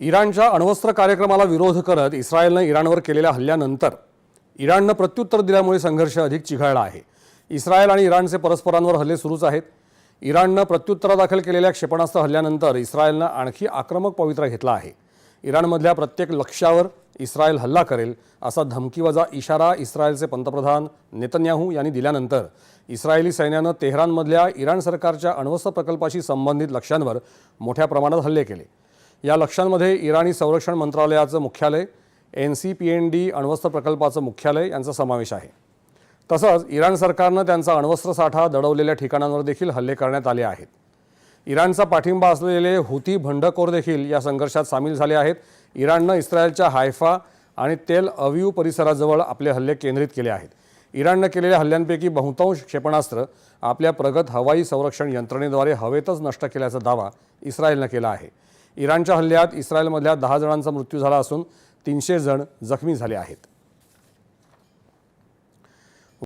इराणच्या अण्वस्त्र कार्यक्रमाला विरोध करत इस्रायलनं इराणवर केलेल्या हल्ल्यानंतर इराणनं प्रत्युत्तर दिल्यामुळे संघर्ष अधिक चिघळला आहे। इस्रायल आणि इराणचे परस्परांवर हल्ले सुरूच आहेत। इराणनं प्रत्युत्तरादाखल केलेल्या क्षेपणास्त्र हल्ल्यानंतर इस्रायलनं आणखी आक्रमक पवित्रा घेतला आहे। इराणमधल्या प्रत्येक लक्ष्यावर इस्रायल हल्ला करेल असा धमकीवजा इशारा इस्रायलचे पंतप्रधान नेतन्याहू यांनी दिल्यानंतर इस्रायली सैन्यानं तेहरानमधल्या इराण सरकारच्या अण्वस्त्र प्रकल्पाशी संबंधित लक्ष्यांवर मोठ्या प्रमाणात हल्ले केले। या लक्ष्यांमध्ये इराणी संरक्षण मंत्रालयाचं मुख्यालय, NCPND अण्वस्त्र प्रकल्पाचं मुख्यालय यांचा समावेश आहे। तसंच इराण सरकारनं त्यांचा अण्वस्त्र साठा दडवलेल्या ठिकाणांवर देखील हल्ले करण्यात आले आहेत। इराणचा पाठिंबा असलेले हुती बंडखोर देखील या संघर्षात सामील झाले आहेत। इराणनं इस्रायलच्या हायफा आणि तेल अवीव परिसराजवळ आपले हल्ले केंद्रित केले आहेत। इराणनं केलेल्या हल्ल्यांपैकी बहुतांश क्षेपणास्त्र आपल्या प्रगत हवाई संरक्षण यंत्रणेद्वारे हवेतच नष्ट केल्याचा दावा इस्रायलनं केला आहे। इराणच्या हल्ल्यात इस्रायलमधल्या 10 जणांचा मृत्यू झाला असून 300 जण जखमी झाले आहेत।